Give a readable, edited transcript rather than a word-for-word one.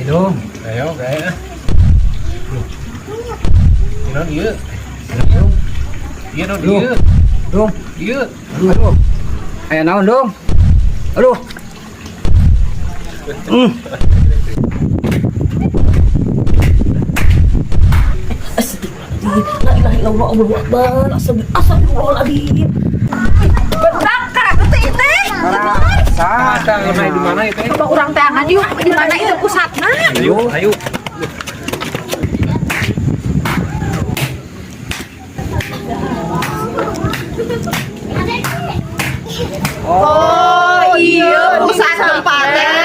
luôn kéo cái nó dữ nó dữ Luôn. dữ Luôn. Hay nào luôn. Aduh. La ilaha illallah Allahu akbar. Astagfirullahaladzim. Berbakar ke teh. ada lemai di mana itu Coba orang tangan yuk. Di mana itu pusatnya? ayo Oh iya pusat tempatnya.